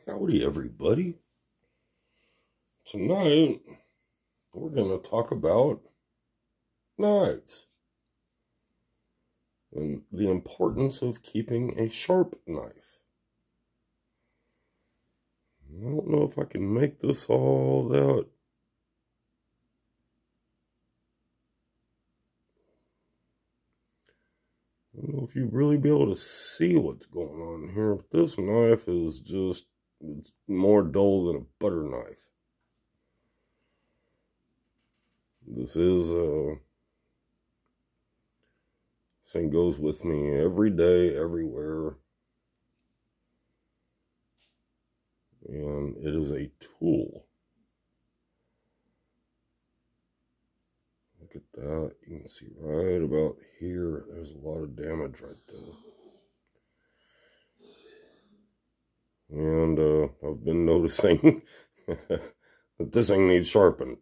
Howdy, everybody. Tonight, we're going to talk about knives and the importance of keeping a sharp knife. I don't know if I can make this all that. I don't know if you'd really be able to see what's going on here, but this knife is just, it's more dull than a butter knife. This thing goes with me every day, everywhere. And it is a tool. Look at that. You can see right about here, there's a lot of damage right there. And I've been noticing that this thing needs sharpened.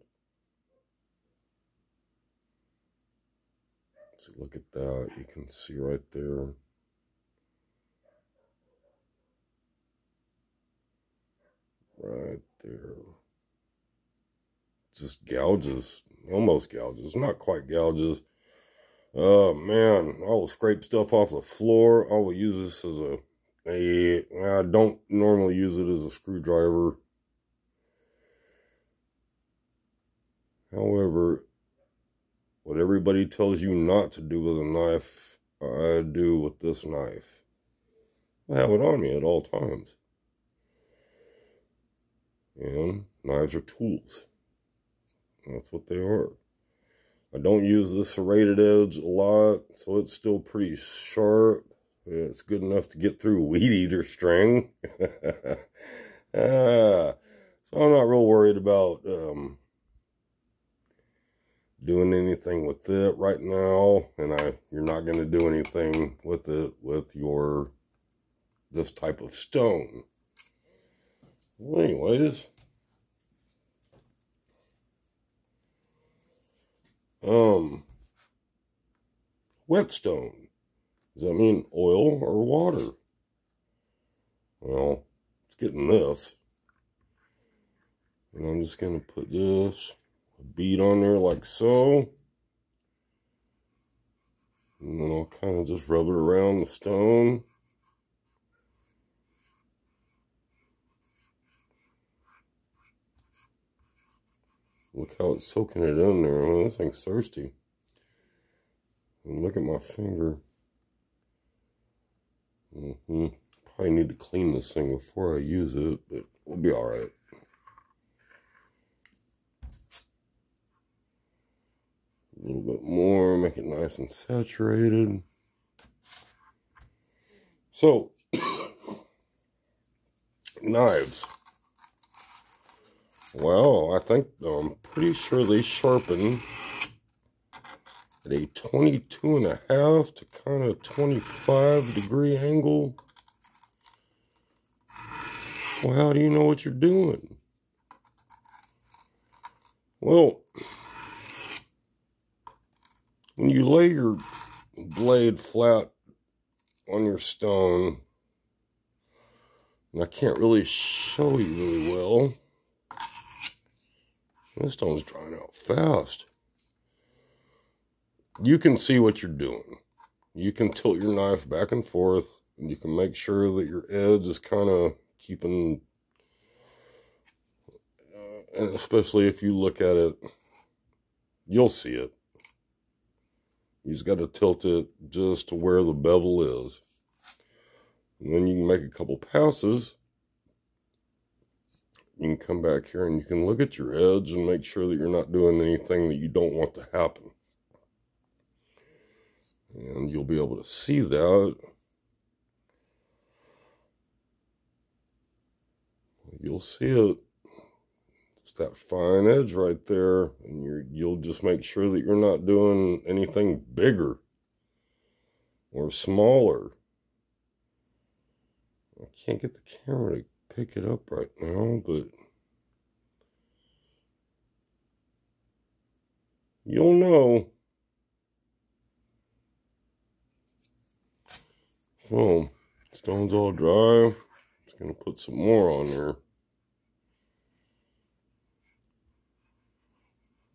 So look at that. You can see right there. Right there. Just gouges. Almost gouges. Not quite gouges. Oh, man. I will scrape stuff off the floor. I will use this as I don't normally use it as a screwdriver. However, what everybody tells you not to do with a knife, I do with this knife. I have it on me at all times. And knives are tools. That's what they are. I don't use the serrated edge a lot, so it's still pretty sharp. It's good enough to get through weed eater string. So I'm not real worried about doing anything with it right now. And you're not going to do anything with it with this type of stone. Well, anyways, whetstone. Does that mean oil or water? Well, it's getting this. And I'm just going to put this bead on there like so. And then I'll kind of just rub it around the stone. Look how it's soaking it in there. I mean, this thing's thirsty. And look at my finger. Probably need to clean this thing before I use it, but we'll be alright. A little bit more, make it nice and saturated. So, knives. Well, I'm pretty sure they sharpen at a 22.5 to kind of 25-degree angle. Well, how do you know what you're doing? Well, when you lay your blade flat on your stone, and I can't really show you really well, this stone's drying out fast. You can see what you're doing. You can tilt your knife back and forth, and you can make sure that your edge is kind of keeping, and especially if you look at it, you'll see it. You just got to tilt it just to where the bevel is. And then you can make a couple passes. You can come back here and you can look at your edge and make sure that you're not doing anything that you don't want to happen. And you'll be able to see that. You'll see it. It's that fine edge right there. And you'll just make sure that you're not doing anything bigger or smaller. I can't get the camera to pick it up right now, but you'll know. So, stone's all dry. Just Gonna put some more on there.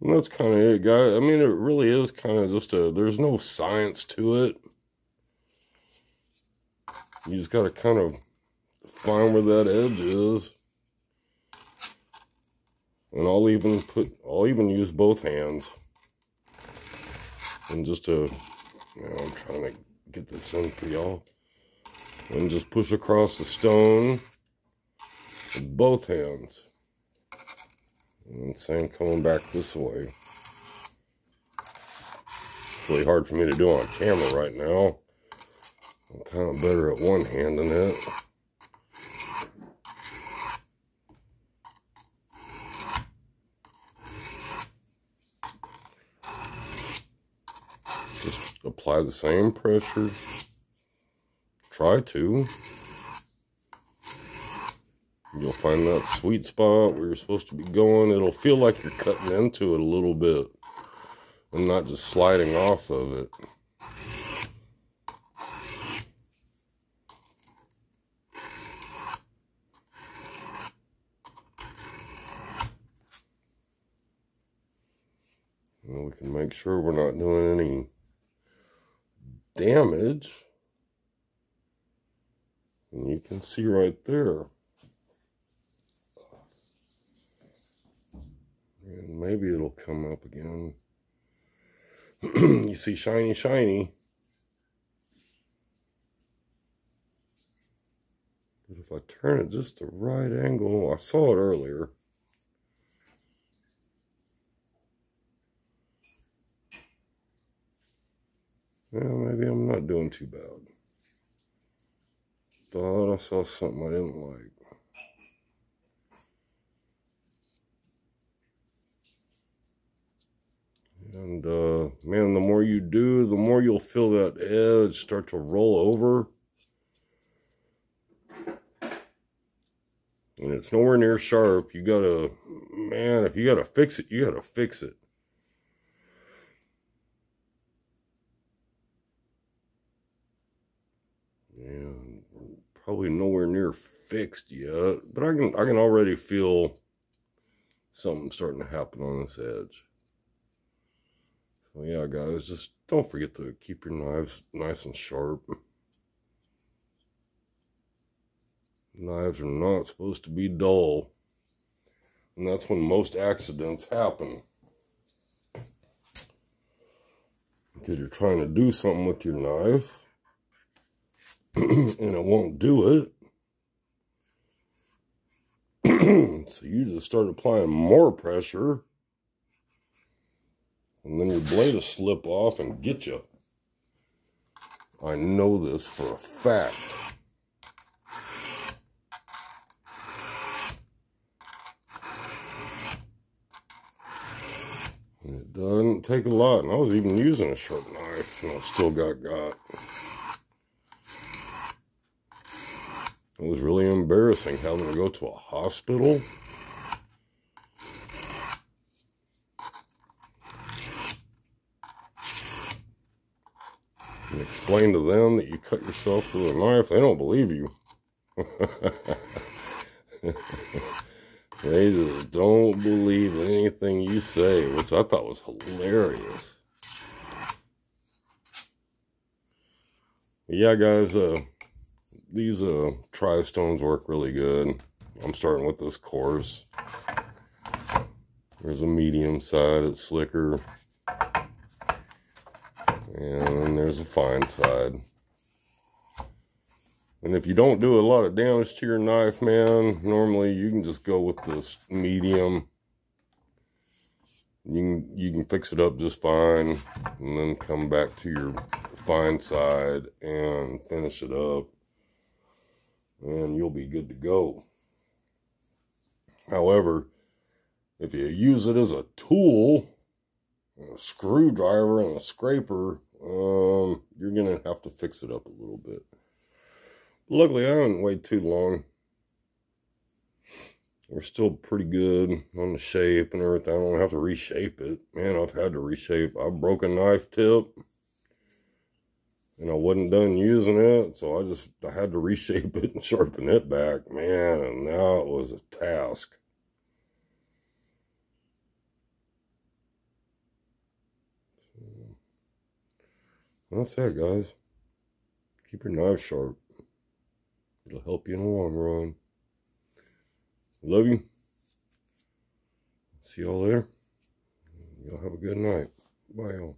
And that's kind of it, guys. I mean, it really is kind of just there's no science to it. You just got to kind of find where that edge is. And I'll even use both hands. And just I'm trying to get this in for y'all. And just push across the stone with both hands. And same coming back this way. It's really hard for me to do on camera right now. I'm kind of better at one-handing it. Just apply the same pressure. Try to. You'll find that sweet spot where you're supposed to be going. It'll feel like you're cutting into it a little bit and not just sliding off of it. And we can make sure we're not doing any damage. And you can see right there. And maybe it'll come up again. You see shiny, shiny. But if I turn it just the right angle, I saw it earlier. Well, maybe I'm not doing too bad. Thought I saw something I didn't like. And, man, the more you do, the more you'll feel that edge start to roll over. And it's nowhere near sharp. You gotta, man, if you gotta fix it, you gotta fix it. And probably nowhere near fixed yet, but I can already feel something starting to happen on this edge. So yeah, guys, just don't forget to keep your knives nice and sharp. Knives are not supposed to be dull. And that's when most accidents happen. Because you're trying to do something with your knife. And it won't do it. So you just start applying more pressure. And then your blade will slip off and get you. I know this for a fact. And it doesn't take a lot. And I was even using a sharp knife, and I still got. It was really embarrassing having to go to a hospital. And explain to them that you cut yourself with a knife. They don't believe you. They just don't believe anything you say, which I thought was hilarious. But yeah, guys, these tri-stones work really good. I'm starting with this coarse. There's a medium side, it's slicker. And then there's a fine side. And if you don't do a lot of damage to your knife, man, normally you can just go with this medium. You can fix it up just fine, and then come back to your fine side and finish it up. And you'll be good to go. However, if you use it as a tool, a screwdriver and a scraper, you're going to have to fix it up a little bit. Luckily, I haven't waited too long. We're still pretty good on the shape and everything. I don't have to reshape it. Man, I've had to reshape. I've broken knife tip And I wasn't done using it, so I had to reshape it and sharpen it back. Man, and that was a task. That's that, guys. Keep your knife sharp. It'll help you in the long run. Love you. See y'all later. Y'all have a good night. Bye, y'all.